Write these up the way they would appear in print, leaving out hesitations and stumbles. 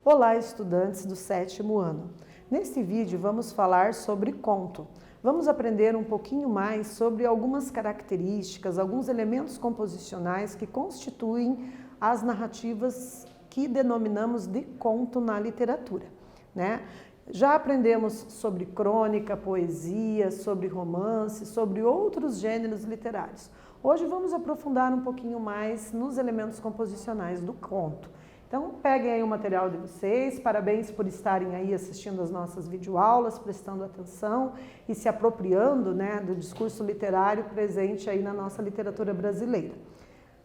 Olá, estudantes do 7º ano. Neste vídeo vamos falar sobre conto. Vamos aprender um pouquinho mais sobre algumas características, alguns elementos composicionais que constituem as narrativas que denominamos de conto na literatura, né? Já aprendemos sobre crônica, poesia, sobre romance, sobre outros gêneros literários. Hoje vamos aprofundar um pouquinho mais nos elementos composicionais do conto. Então, peguem aí o material de vocês, parabéns por estarem aí assistindo as nossas videoaulas, prestando atenção e se apropriando, né, do discurso literário presente aí na nossa literatura brasileira.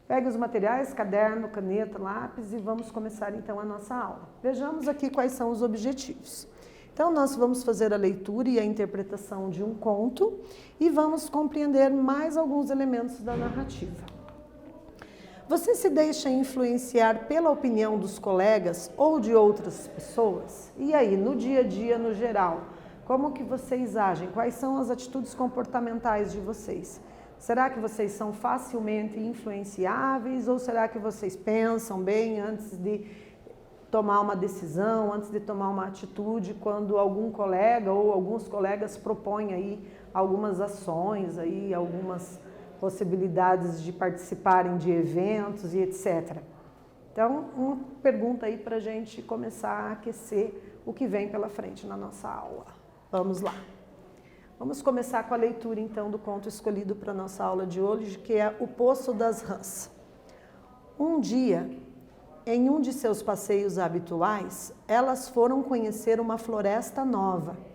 Pegue os materiais, caderno, caneta, lápis e vamos começar então a nossa aula. Vejamos aqui quais são os objetivos. Então, nós vamos fazer a leitura e a interpretação de um conto e vamos compreender mais alguns elementos da narrativa. Você se deixa influenciar pela opinião dos colegas ou de outras pessoas? E aí, no dia a dia, no geral, como que vocês agem? Quais são as atitudes comportamentais de vocês? Será que vocês são facilmente influenciáveis ou será que vocês pensam bem antes de tomar uma decisão, antes de tomar uma atitude, quando algum colega ou alguns colegas propõem aí algumas ações, aí algumas possibilidades de participarem de eventos e etc. Então, uma pergunta aí para a gente começar a aquecer o que vem pela frente na nossa aula. Vamos lá. Vamos começar com a leitura, então, do conto escolhido para a nossa aula de hoje, que é O Poço das Rãs. Um dia, em um de seus passeios habituais, elas foram conhecer uma floresta nova.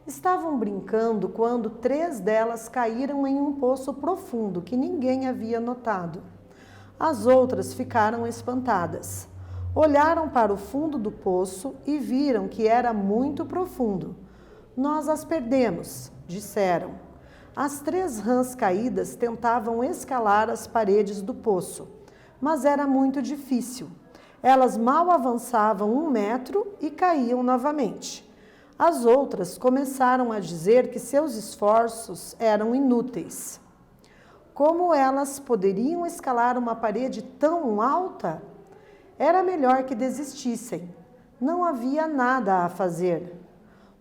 Estavam brincando quando 3 delas caíram em um poço profundo que ninguém havia notado. As outras ficaram espantadas. Olharam para o fundo do poço e viram que era muito profundo. Nós as perdemos, disseram. As 3 rãs caídas tentavam escalar as paredes do poço, mas era muito difícil. Elas mal avançavam 1 metro e caíam novamente. As outras começaram a dizer que seus esforços eram inúteis. Como elas poderiam escalar uma parede tão alta? Era melhor que desistissem. Não havia nada a fazer.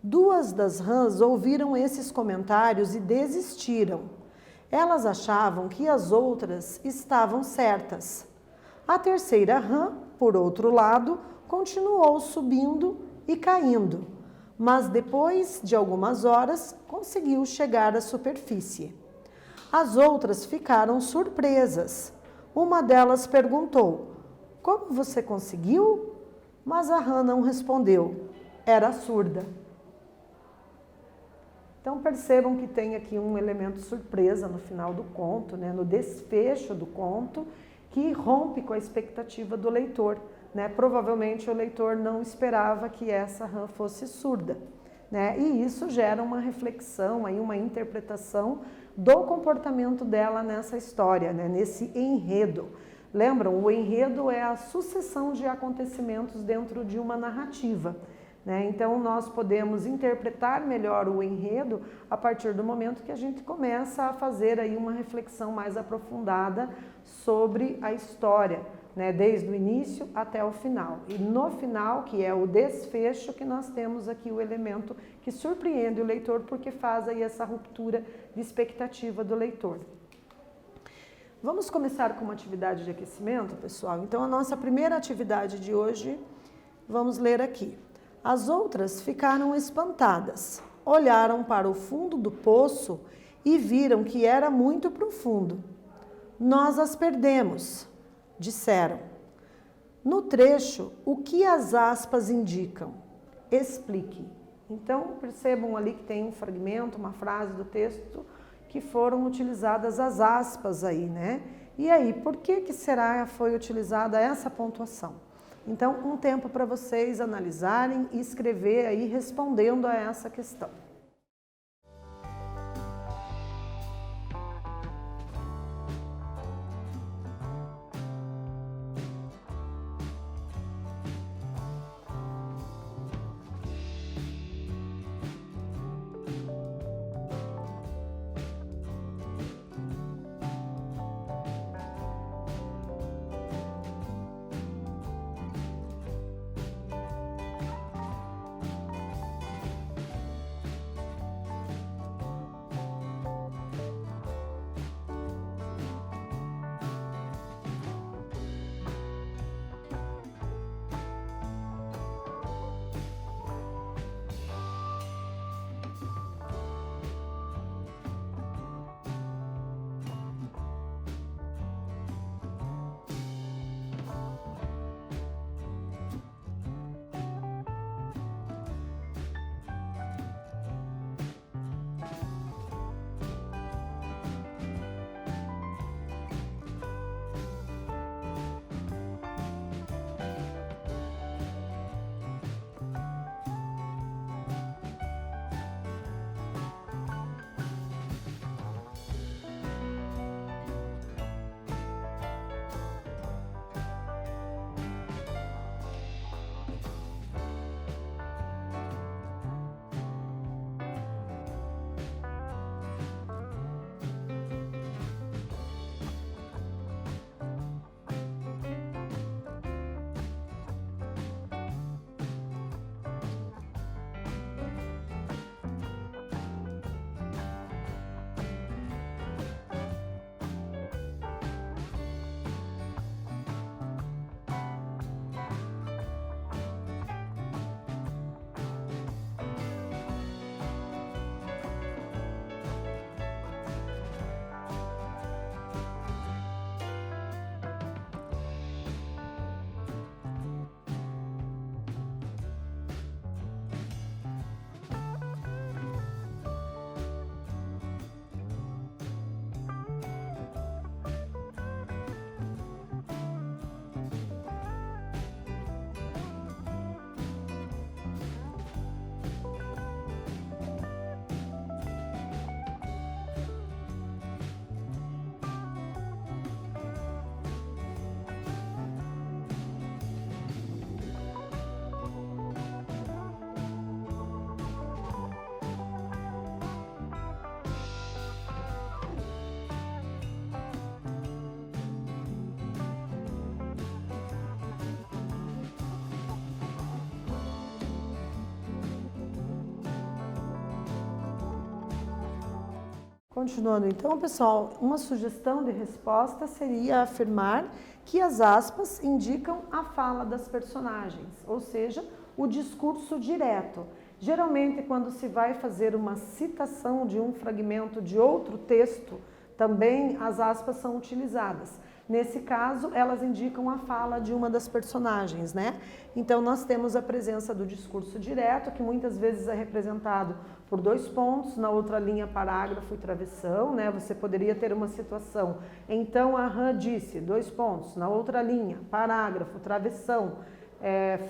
2 das rãs ouviram esses comentários e desistiram. Elas achavam que as outras estavam certas. A terceira rã, por outro lado, continuou subindo e caindo, mas depois de algumas horas conseguiu chegar à superfície. As outras ficaram surpresas. Uma delas perguntou: "Como você conseguiu?" Mas a rã não respondeu. Era surda. Então percebam que tem aqui um elemento surpresa no final do conto, né, no desfecho do conto, que rompe com a expectativa do leitor, né? Provavelmente o leitor não esperava que essa rã fosse surda, né? E isso gera uma reflexão, aí uma interpretação do comportamento dela nessa história, né? Nesse enredo. Lembram? O enredo é a sucessão de acontecimentos dentro de uma narrativa, né? Então nós podemos interpretar melhor o enredo a partir do momento que a gente começa a fazer aí uma reflexão mais aprofundada sobre a história, né? Desde o início até o final. E no final, que é o desfecho, que nós temos aqui o elemento que surpreende o leitor porque faz aí essa ruptura de expectativa do leitor. Vamos começar com uma atividade de aquecimento, pessoal? Então a nossa primeira atividade de hoje, vamos ler aqui. As outras ficaram espantadas, olharam para o fundo do poço e viram que era muito profundo. Nós as perdemos, disseram. No trecho, o que as aspas indicam? Explique. Então, percebam ali que tem um fragmento, uma frase do texto que foram utilizadas as aspas aí, né? E aí, por que será foi utilizada essa pontuação? Então, um tempo para vocês analisarem e escrever aí respondendo a essa questão. Continuando então, pessoal, uma sugestão de resposta seria afirmar que as aspas indicam a fala das personagens, ou seja, o discurso direto. Geralmente, quando se vai fazer uma citação de um fragmento de outro texto, também as aspas são utilizadas. Nesse caso, elas indicam a fala de uma das personagens, né? Então, nós temos a presença do discurso direto, que muitas vezes é representado por 2 pontos, na outra linha parágrafo e travessão, né? Você poderia ter uma situação. Então, a Han disse, 2 pontos, na outra linha, parágrafo, travessão,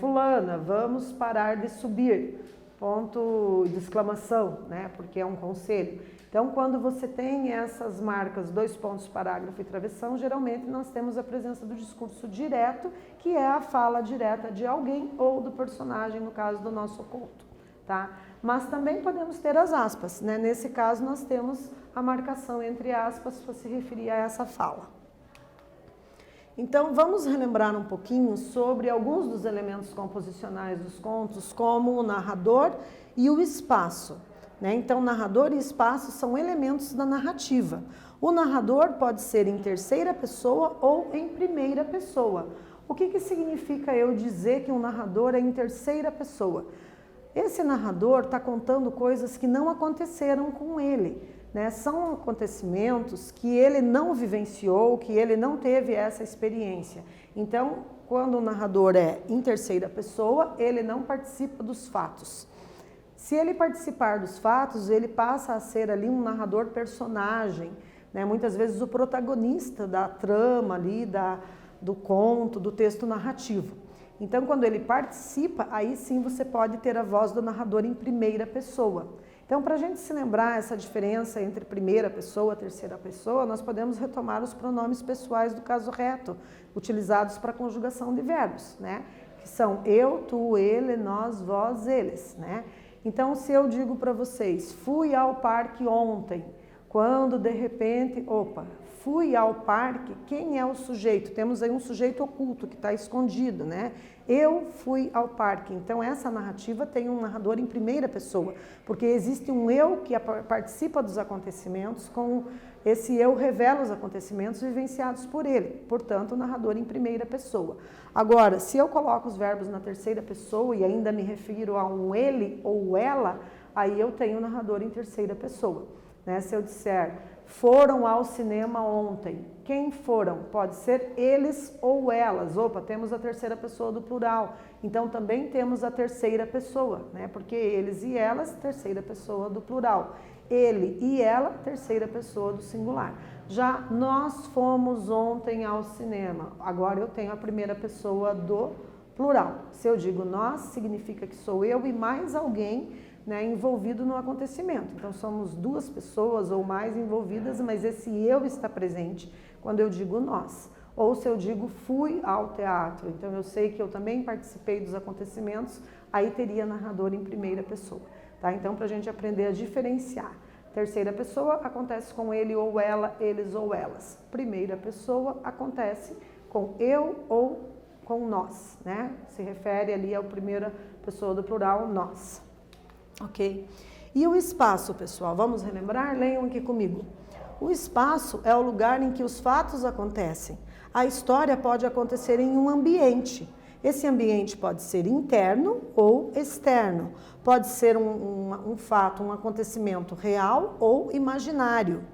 fulana, vamos parar de subir, ponto de exclamação, né? Porque é um conselho. Então, quando você tem essas marcas, 2 pontos, parágrafo e travessão, geralmente nós temos a presença do discurso direto, que é a fala direta de alguém ou do personagem, no caso do nosso conto, tá? Mas também podemos ter as aspas, né? Nesse caso, nós temos a marcação entre aspas para se referir a essa fala. Então, vamos relembrar um pouquinho sobre alguns dos elementos composicionais dos contos, como o narrador e o espaço. Então, narrador e espaço são elementos da narrativa. O narrador pode ser em terceira pessoa ou em primeira pessoa. O que significa eu dizer que um narrador é em terceira pessoa? Esse narrador está contando coisas que não aconteceram com ele, né? São acontecimentos que ele não vivenciou, que ele não teve essa experiência. Então, quando o narrador é em terceira pessoa, ele não participa dos fatos. Se ele participar dos fatos, ele passa a ser ali um narrador personagem, né? Muitas vezes o protagonista da trama ali, do conto, do texto narrativo. Então, quando ele participa, aí sim você pode ter a voz do narrador em primeira pessoa. Então, para a gente se lembrar essa diferença entre primeira pessoa e terceira pessoa, nós podemos retomar os pronomes pessoais do caso reto, utilizados para conjugação de verbos, né? Que são eu, tu, ele, nós, vós, eles, né? Então, se eu digo para vocês, fui ao parque ontem, quando de repente, fui ao parque, quem é o sujeito? Temos aí um sujeito oculto que está escondido, né? Eu fui ao parque. Então, essa narrativa tem um narrador em primeira pessoa, porque existe um eu que participa dos acontecimentos, com esse eu revela os acontecimentos vivenciados por ele, portanto, o narrador em primeira pessoa. Agora, se eu coloco os verbos na terceira pessoa e ainda me refiro a um ele ou ela, aí eu tenho o narrador em terceira pessoa, né? Se eu disser, foram ao cinema ontem, quem foram? Pode ser eles ou elas. Temos a terceira pessoa do plural, então também temos a terceira pessoa, né? Porque eles e elas, terceira pessoa do plural. Ele e ela, terceira pessoa do singular. Já nós fomos ontem ao cinema. Agora eu tenho a primeira pessoa do plural. Se eu digo nós, significa que sou eu e mais alguém, né, envolvido no acontecimento. Então somos 2 pessoas ou mais envolvidas, mas esse eu está presente quando eu digo nós. Ou se eu digo fui ao teatro, então eu sei que eu também participei dos acontecimentos, aí teria narrador em primeira pessoa. Tá? Então, para a gente aprender a diferenciar. Terceira pessoa acontece com ele ou ela, eles ou elas. Primeira pessoa acontece com eu ou com nós, né? Se refere ali à primeira pessoa do plural, nós. Ok? E o espaço, pessoal? Vamos relembrar? Leiam aqui comigo. O espaço é o lugar em que os fatos acontecem. A história pode acontecer em um ambiente. Esse ambiente pode ser interno ou externo. Pode ser um fato, um acontecimento real ou imaginário.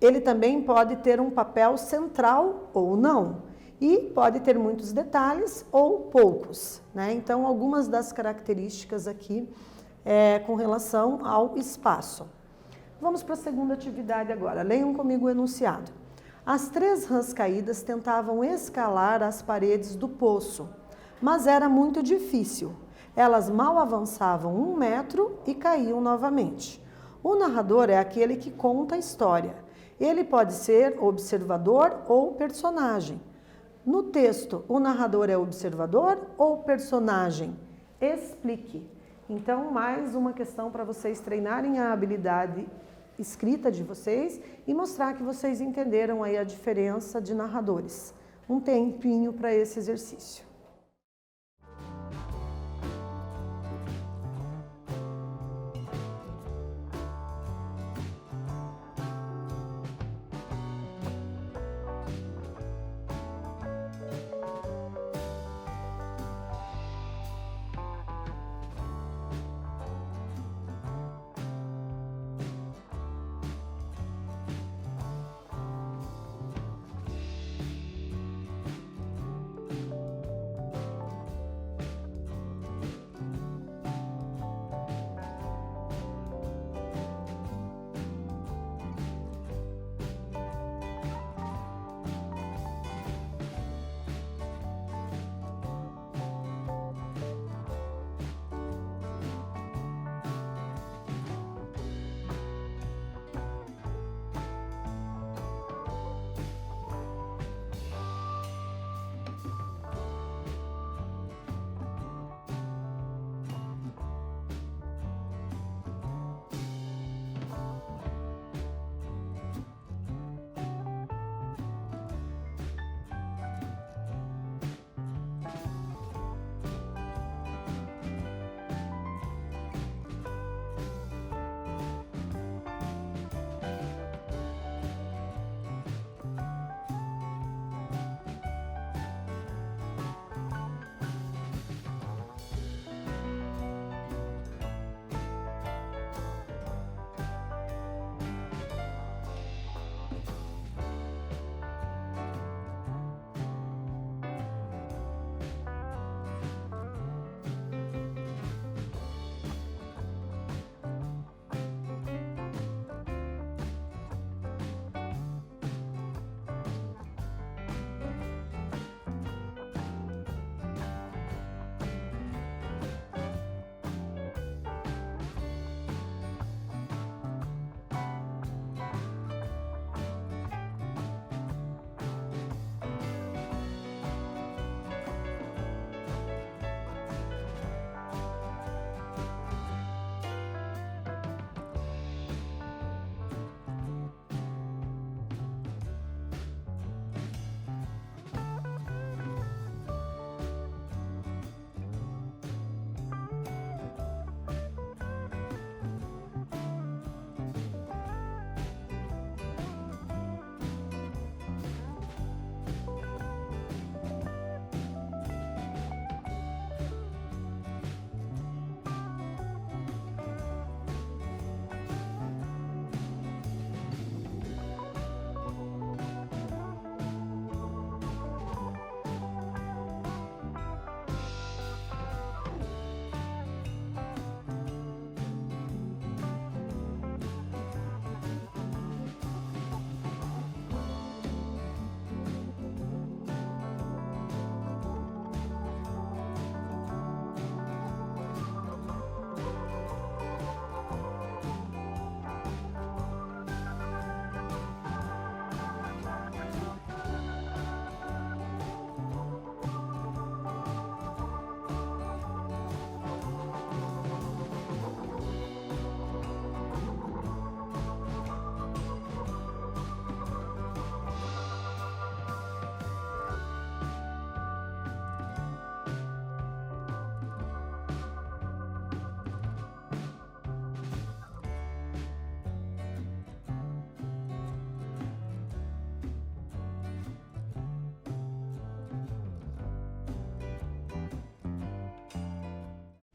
Ele também pode ter um papel central ou não. E pode ter muitos detalhes ou poucos, né? Então, algumas das características aqui com relação ao espaço. Vamos para a segunda atividade agora. Leiam comigo o enunciado. As 3 rãs caídas tentavam escalar as paredes do poço, mas era muito difícil. Elas mal avançavam 1 metro e caíam novamente. O narrador é aquele que conta a história. Ele pode ser observador ou personagem. No texto, o narrador é observador ou personagem? Explique. Então, mais uma questão para vocês treinarem a habilidade escrita de vocês e mostrar que vocês entenderam aí a diferença de narradores. Um tempinho para esse exercício.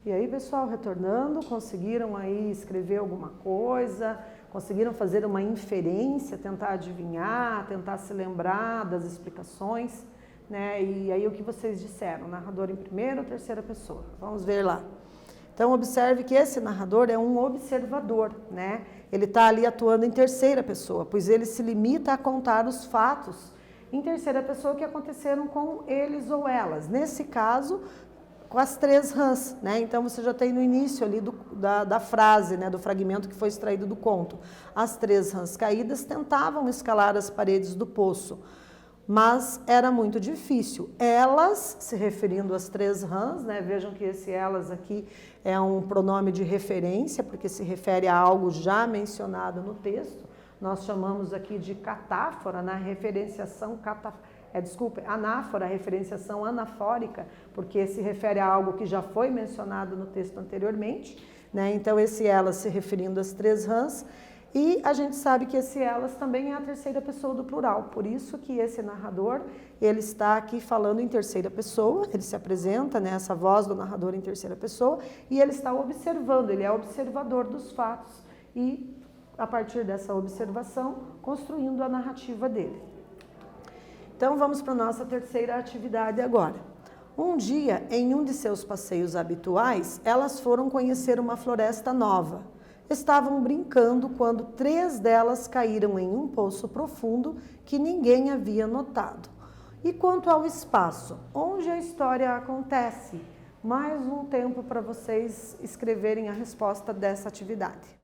E aí, pessoal, retornando, conseguiram aí escrever alguma coisa? Conseguiram fazer uma inferência, tentar adivinhar, tentar se lembrar das explicações, né? E aí o que vocês disseram? Narrador em primeira ou terceira pessoa? Vamos ver lá. Então, observe que esse narrador é um observador, né? Ele está ali atuando em terceira pessoa, pois ele se limita a contar os fatos em terceira pessoa que aconteceram com eles ou elas. Nesse caso, com as 3 rãs, né? Então você já tem no início ali da frase, né? Do fragmento que foi extraído do conto. As 3 rãs caídas tentavam escalar as paredes do poço, mas era muito difícil. Elas, se referindo às 3 rãs, né? Vejam que esse elas aqui é um pronome de referência, porque se refere a algo já mencionado no texto. Nós chamamos aqui de catáfora, na referenciação anáfora, referenciação anafórica, porque se refere a algo que já foi mencionado no texto anteriormente, né? Então esse elas se referindo às 3 rãs, e a gente sabe que esse elas também é a terceira pessoa do plural, por isso que esse narrador, ele está aqui falando em terceira pessoa, ele se apresenta, né, essa voz do narrador em terceira pessoa, e ele está observando, ele é observador dos fatos e, a partir dessa observação, construindo a narrativa dele. Então vamos para a nossa terceira atividade agora. Um dia, em um de seus passeios habituais, elas foram conhecer uma floresta nova. Estavam brincando quando 3 delas caíram em um poço profundo que ninguém havia notado. E quanto ao espaço, onde a história acontece? Mais um tempo para vocês escreverem a resposta dessa atividade.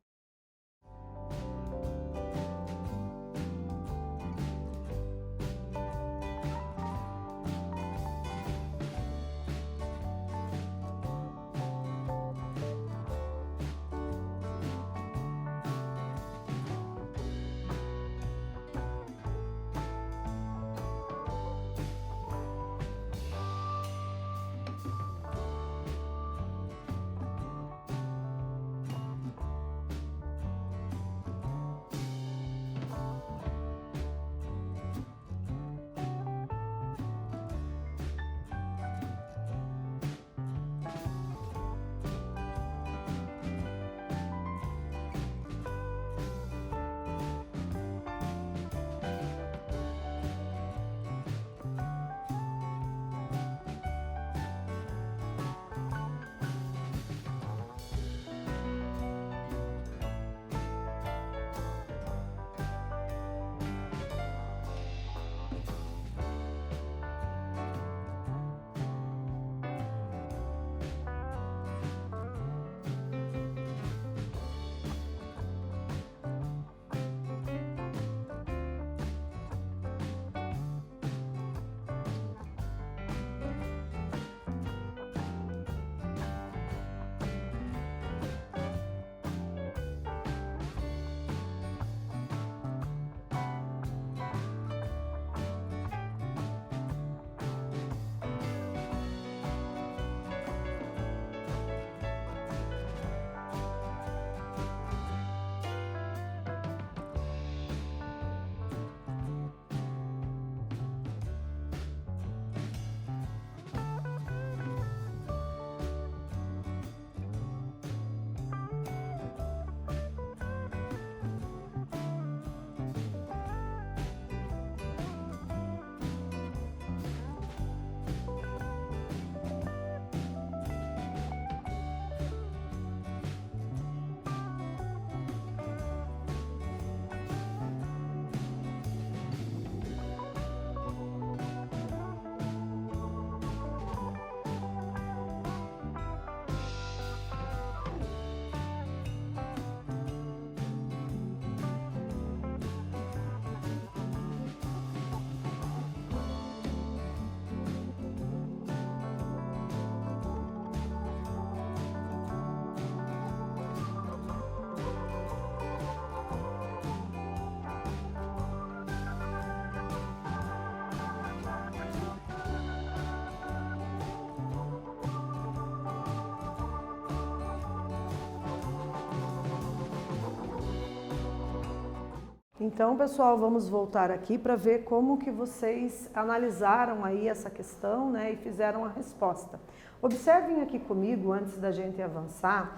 Então, pessoal, vamos voltar aqui para ver como que vocês analisaram aí essa questão, né, e fizeram a resposta. Observem aqui comigo, antes da gente avançar,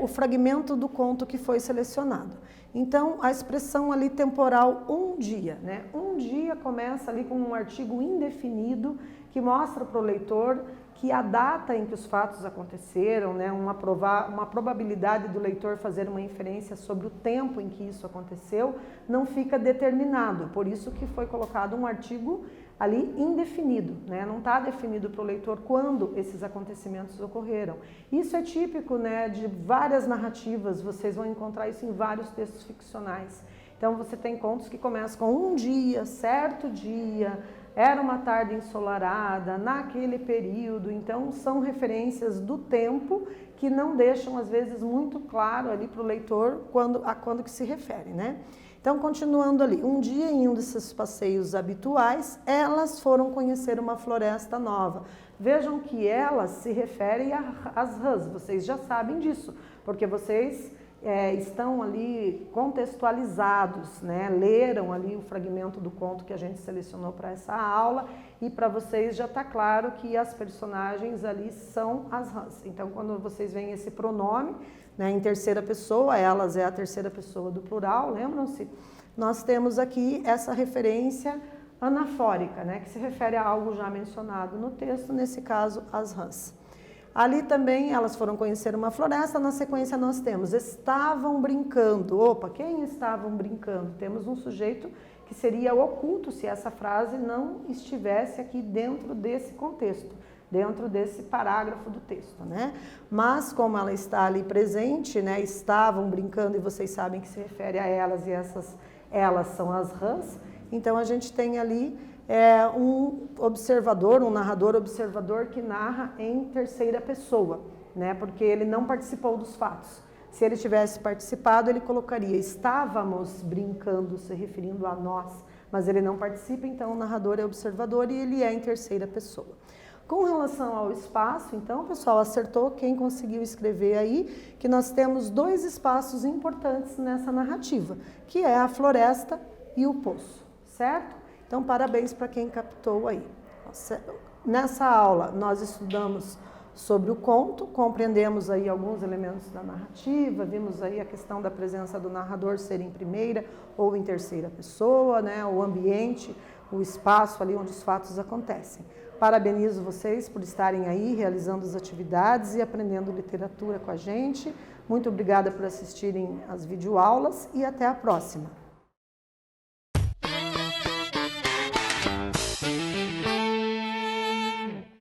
o fragmento do conto que foi selecionado. Então, a expressão ali temporal um dia, né? Um dia começa ali com um artigo indefinido que mostra para o leitor que a data em que os fatos aconteceram, né, uma probabilidade do leitor fazer uma inferência sobre o tempo em que isso aconteceu, não fica determinado. Por isso que foi colocado um artigo ali indefinido, né? Não está definido para o leitor quando esses acontecimentos ocorreram. Isso é típico, né, de várias narrativas, vocês vão encontrar isso em vários textos ficcionais. Então você tem contos que começam com um dia, certo dia, era uma tarde ensolarada, naquele período. Então são referências do tempo que não deixam às vezes muito claro ali para o leitor a quando que se refere, né? Então, continuando ali, um dia em um desses passeios habituais, elas foram conhecer uma floresta nova. Vejam que elas se referem às rãs, vocês já sabem disso, porque vocês estão ali contextualizados, né? Leram ali o fragmento do conto que a gente selecionou para essa aula e para vocês já está claro que as personagens ali são as rãs. Então, quando vocês veem esse pronome, né, em terceira pessoa, elas é a terceira pessoa do plural, lembram-se? Nós temos aqui essa referência anafórica, né, que se refere a algo já mencionado no texto, nesse caso, as rãs. Ali também elas foram conhecer uma floresta, na sequência nós temos estavam brincando. Opa, quem estavam brincando? Temos um sujeito que seria oculto se essa frase não estivesse aqui dentro desse contexto, dentro desse parágrafo do texto, né? Mas como ela está ali presente, né, estavam brincando e vocês sabem que se refere a elas e elas são as rãs, então a gente tem ali um observador, um narrador observador que narra em terceira pessoa, né, porque ele não participou dos fatos. Se ele tivesse participado, ele colocaria estávamos brincando, se referindo a nós, mas ele não participa, então o narrador é observador e ele é em terceira pessoa. Com relação ao espaço, então, pessoal, acertou quem conseguiu escrever aí, que nós temos dois espaços importantes nessa narrativa, que é a floresta e o poço, certo? Então, parabéns para quem captou aí. Nessa aula, nós estudamos sobre o conto, compreendemos aí alguns elementos da narrativa, vimos aí a questão da presença do narrador ser em primeira ou em terceira pessoa, né, o ambiente, o espaço ali onde os fatos acontecem. Parabenizo vocês por estarem aí realizando as atividades e aprendendo literatura com a gente. Muito obrigada por assistirem às videoaulas e até a próxima.